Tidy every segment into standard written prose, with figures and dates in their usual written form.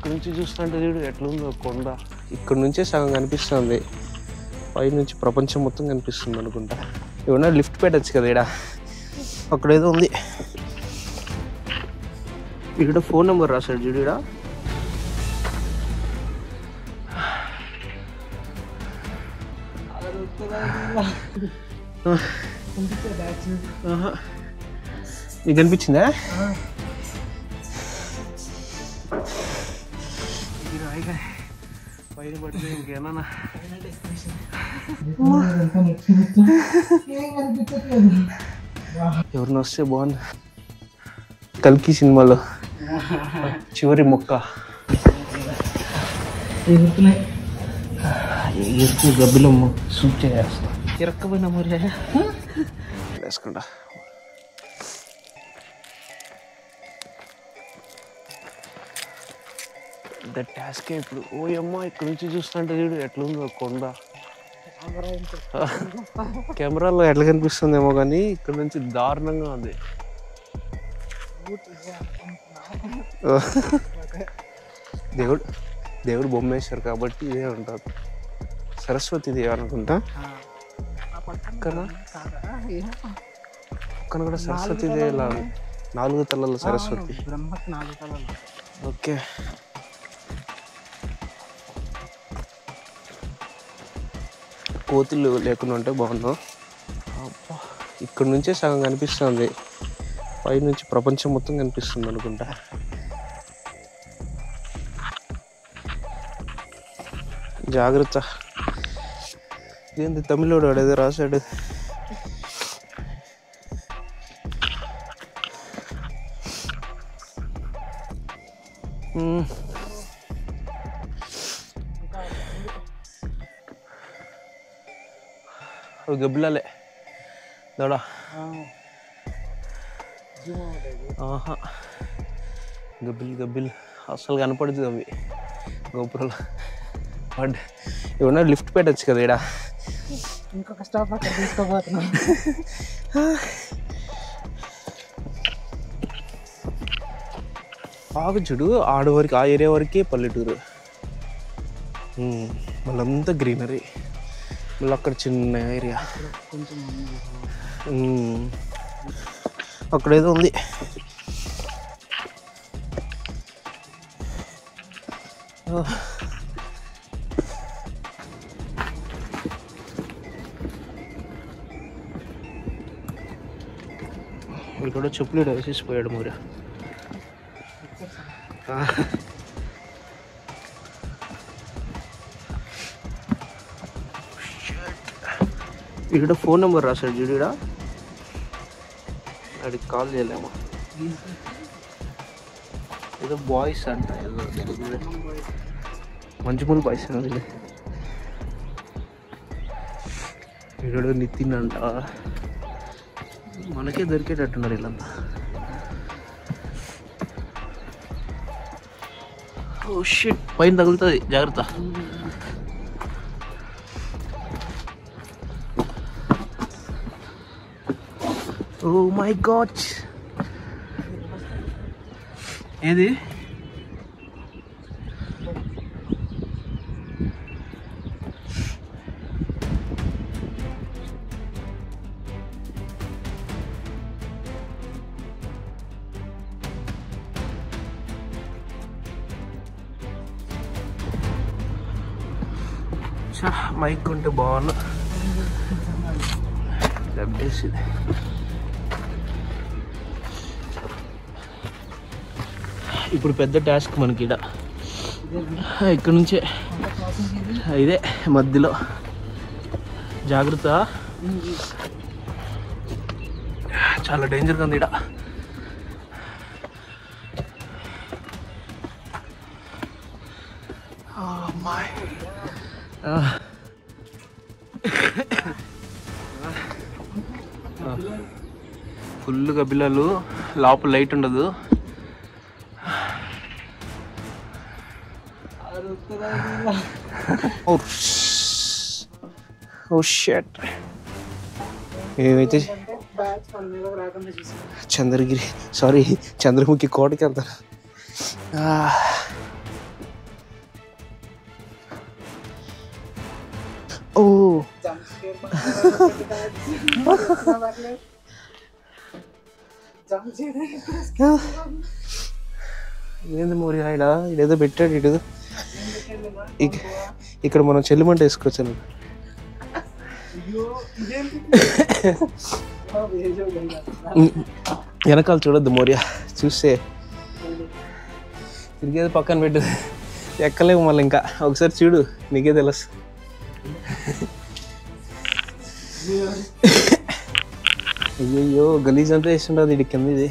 ఇక్కడ నుంచి చూస్తుంటే చూడు ఎట్లుందో కొండ. ఇక్కడ నుంచే సగం కనిపిస్తుంది, పై నుంచి ప్రపంచం మొత్తం కనిపిస్తుంది అనుకుంటా. ఏమన్నా లిఫ్ట్ పెట్టచ్చు కదా ఇక్కడ, అక్కడేదో ఉంది. ఇక్కడ ఫోన్ నెంబర్ రాశాడు చూడు. ఇక్కడ నీకు కనిపించిందా? పైన పడితే ఇంకేనా ఎవరిని వస్తే బాగుంది. కల్కి సినిమాలో చివరి మొక్క గబ్బిలమ్మ సూప్ చేస్తా తిరక్కపోయినా మరి వేసుకుంటా. టాస్కే ఇప్పుడు. ఓ అమ్మ ఇక్కడ నుంచి చూస్తుంటే చూడు ఎట్లుందో కొండ. కెమెరాలో ఎట్లా కనిపిస్తుందేమో కానీ ఇక్కడ నుంచి దారుణంగా ఉంది. దేవుడు బొమ్మ వేశారు కాబట్టి ఇదే ఉంటుంది. సరస్వతి దేవి అనుకుంటా. పక్కన కూడా సరస్వతి దేవి లాగా 4 తలల సరస్వతి. ఓకే, కోతులు లేకుండా ఉంటే బాగున్నావు. అబ్బా ఇక్కడ నుంచే సగం కనిపిస్తుంది, పై నుంచి ప్రపంచం మొత్తం కనిపిస్తుంది అనుకుంటా. జాగ్రత్త. ఏంది తమిళోడు వాడేదో రాశాడు. గబ్బిలాలే దొడ. గబ్బిల్ అసలు కనపడుతుంది అవి గోపురాలు. బట్ ఏమన్నా లిఫ్ట్ పెట్టచ్చు కదా ఇక్కడ. ఇంకొక స్టాప్ అక్కడ తీసుకోబోతున్నా. బాగా చూడు, ఆడ వరకు ఆ ఏరియా వరకే పల్లెటూరు, మళ్ళంతా గ్రీనరీ. మళ్ళీ అక్కడ చిన్న ఏరియా, అక్కడేదో ఉంది. ఇక్కడ చెప్పులు వేసేసి పోయాడు మరి. ఇక్కడ ఫోన్ నెంబర్ రాశాడు చూడు. అడిగి కాల్ చేయలేమా? ఏదో బాయ్స్ అంట, ఏదో మంచిమూలు బాయ్స్ అది. ఇక్కడ నితిన్ అంట. మనకే దొరికేటట్టున్నారు వీళ్ళంతా. ఓ షిట్, పైన తగులుతుంది, జాగ్రత్త. ఓ మై గాడ్, ఏది మైక్ ఉంటే బాగున్నా. దెబ్బేసింది. ఇప్పుడు పెద్ద టాస్క్ మనకి ఇక్కడ నుంచే ఇదే మధ్యలో. జాగ్రత్త, చాలా డేంజర్గా ఉంది ఇక్కడ. ఫుల్ గబ్బిలాలు, లోపల లైట్ ఉండదు. ఓ షట్, ఏమైతే చంద్రగిరి, సారీ చంద్రముఖి కోటకి వెళ్తాను. ఓ ఏంది మోరియా ఇడ ఇడేదో పెట్టాడు ఇడు. ఇక్కడ మనం చెల్లిమంట వేసుకోవచ్చు. వెనకాల చూడొద్దు మోరియా, చూస్తే తిరిగేది పక్కన పెట్టు, ఎక్కలేవు మళ్ళీ. ఇంకా ఒకసారి చూడు నీకే తెలుసు. అయ్యయ్యో గలీజ్ అంతా వేస్తుండదు ఇది కింద. ఇది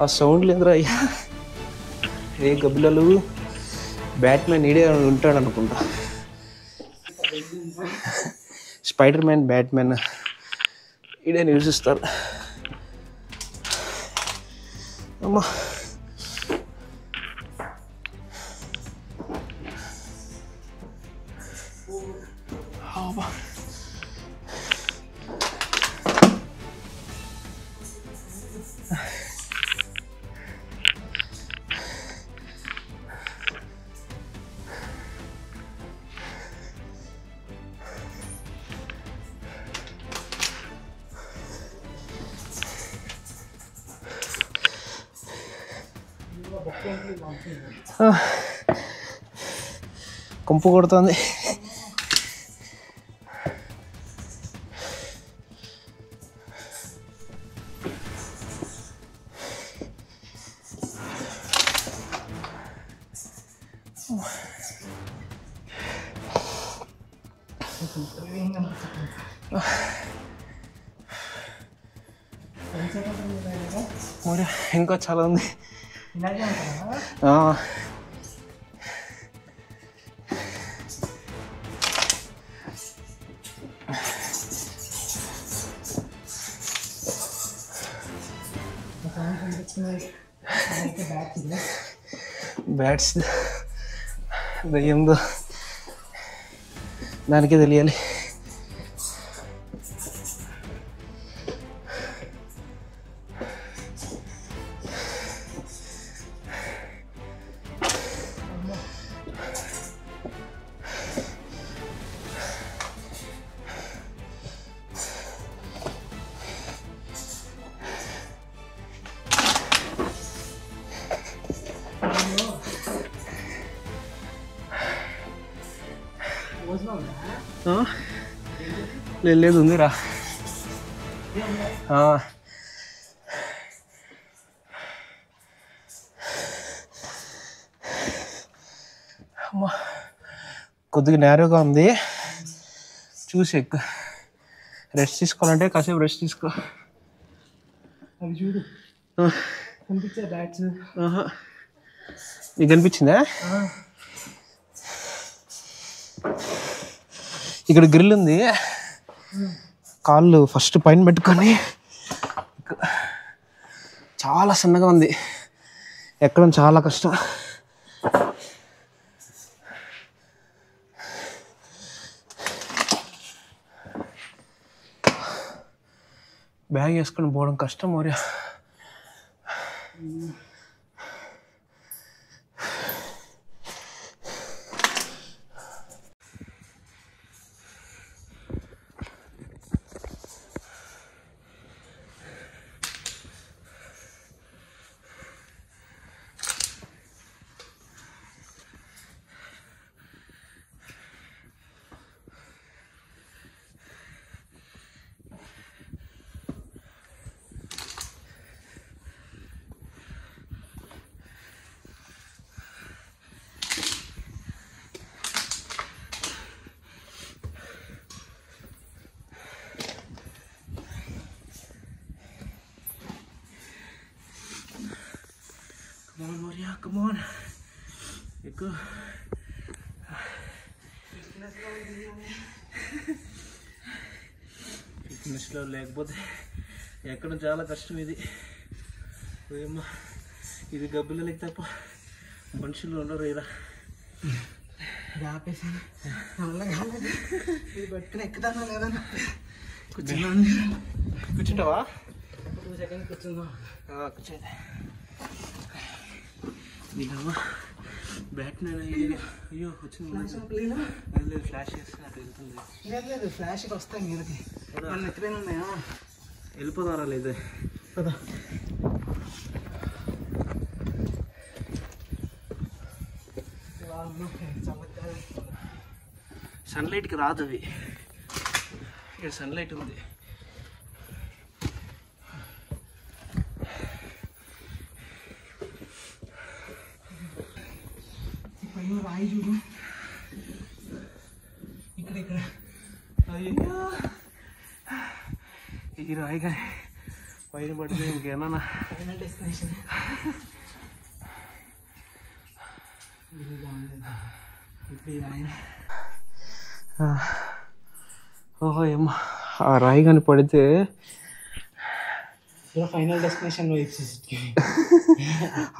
ఆ సౌండ్ లేదురా అయ్యా. ఏ గబ్బిలలు బ్యాట్మెన్ ఈడే ఉంటాడు అనుకుంటా. స్పైడర్ మ్యాన్ బ్యాట్మెన్ ఈడే నివసిస్తారు. అమ్మా కంపు కొడుతుంది. ఇంకా చాలా ఉంది. బ్యాట్స్ దయ్యందో దానికే తెలియాలి. లేదు ఉందిరా. అమ్మా కొద్దిగా నేరోగా ఉంది, చూసి ఎక్కువ. రెస్ట్ తీసుకోవాలంటే కాసేపు రెస్ట్ తీసుకో. అవి చూడు కనిపించే బ్యాట్స్. నీకు కనిపించిందా? ఇక్కడ గ్రిల్ ఉంది, కాళ్ళు ఫస్ట్ పైన పెట్టుకొని. చాలా సన్నగా ఉంది, ఎక్కడం చాలా కష్టం. బ్యాగ్ వేసుకొని పోవడం కష్టం Morya. Come on, Moria, come on. ఎక్కువ ఫిట్నెస్లో లేకపోతే ఎక్కడం చాలా కష్టం. ఇది ఏమో, ఇది గబ్బిలకి తప్ప మనుషులు ఉండరు ఇలా. ఆపేసాను, ఇది పట్టుకుని ఎక్కుతాను లేదా కూర్చుంటావా? 2 seconds కూర్చుందాం. కూర్చోండి. ఇలామా బ్యాట్ అయ్యో వచ్చింది ఫ్లాష్ చేస్తే అటు వెళ్తుంది. లేదు ఫ్లాష్కి వస్తాయి మీదకి మన ఎత్తుపైన ఉన్నాయా వెళ్ళిపోతారా లేదు కదా. సన్లైట్కి రాదు అవి. ఇక్కడ సన్లైట్ ఉంది. పైన రాయి చూడు ఇక్కడ అయ్యో ఈ రాయి కానీ పైన పడితే ఇంకేనా ఫైనల్ డెస్టినేషన్. ఇప్పుడు ఈ రాయి ఓహో ఏమో ఆ రాయి కానీ పడితే ఫైనల్ డెస్టినేషన్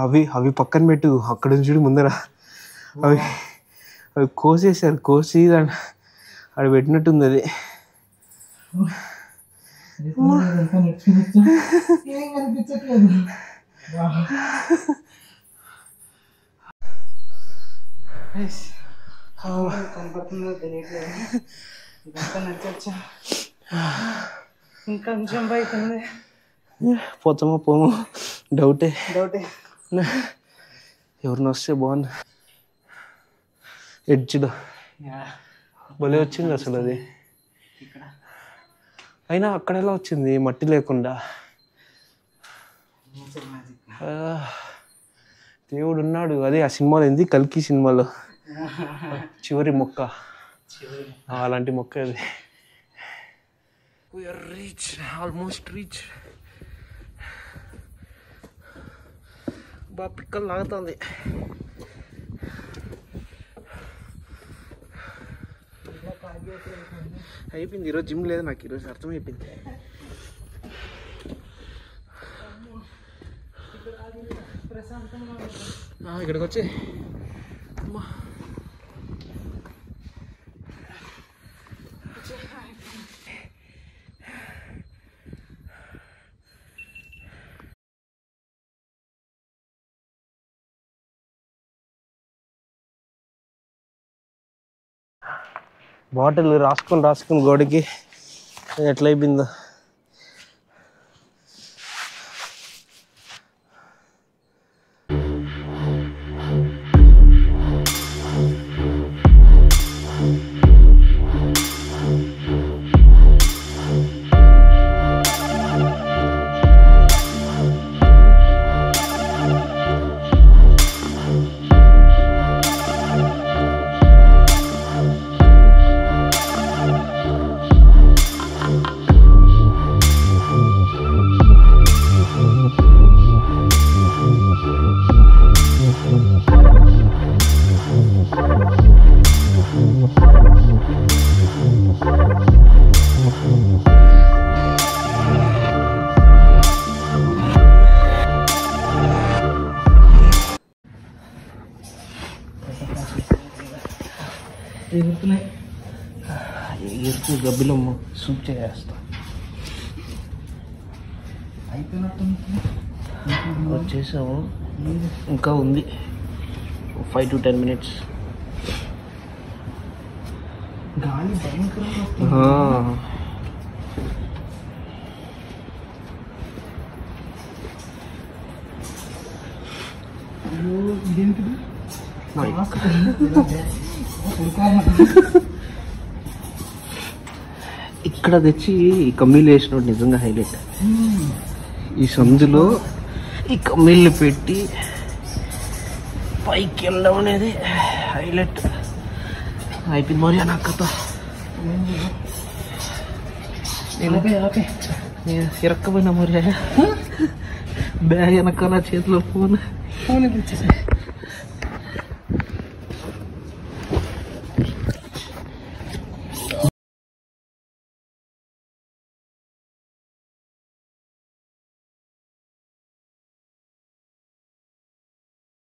అవి పక్కన పెట్టు. అక్కడ నుంచి చూడు ముందర అవి కోసేసారు. కోసి అక్కడ పెట్టినట్టుంది అది. ఏం కనిపించట్లేదు. కనపడుతుందో తెలియట్లేదు. ఇదంతా నచ్చచ్చా. ఇంకొంచెం అవుతుంది. పోతామో పోమో డౌటే. ఎవరిని వస్తే బాగుంది. ఎడ్జ్లో భలే వచ్చింది అసలు అది. అయినా అక్కడ ఎలా వచ్చింది మట్టి లేకుండా? దేవుడు ఉన్నాడు. అదే ఆ సినిమాలో ఏంది కల్కి సినిమాలో చివరి మొక్క, అలాంటి మొక్క అది. Reach almost reach. బాగా పిక్కలు లాగుతుంది. అయిపోయింది. ఈరోజు జిమ్ లేదు నాకు. ఈరోజు అర్థమైపోయింది. ఇక్కడికి వచ్చి బాటిల్ రాసుకొని గోడకి ఎట్లయిపోయిందో. ఎరుపు గబ్బిలో సూప్ చేస్తా. వచ్చేసాము. ఇంకా ఉంది 5 to 10 minutes. గాలి భయంకరంగా. ఇదేంటిది? ఇక్కడ తెచ్చి ఈ కమ్మీలు వేసినట్టు నిజంగా హైలైట్. ఈ సందులో ఈ కమ్మీల్ని పెట్టి పైకి వెళ్ళడం అనేది హైలైట్. అయిపోయింది మరి నా కథ. నేను ఇరక్కపోయినా మరి బ్యాగ్ వెనకాల చేతిలో ఫోన్ ఇచ్చేసా.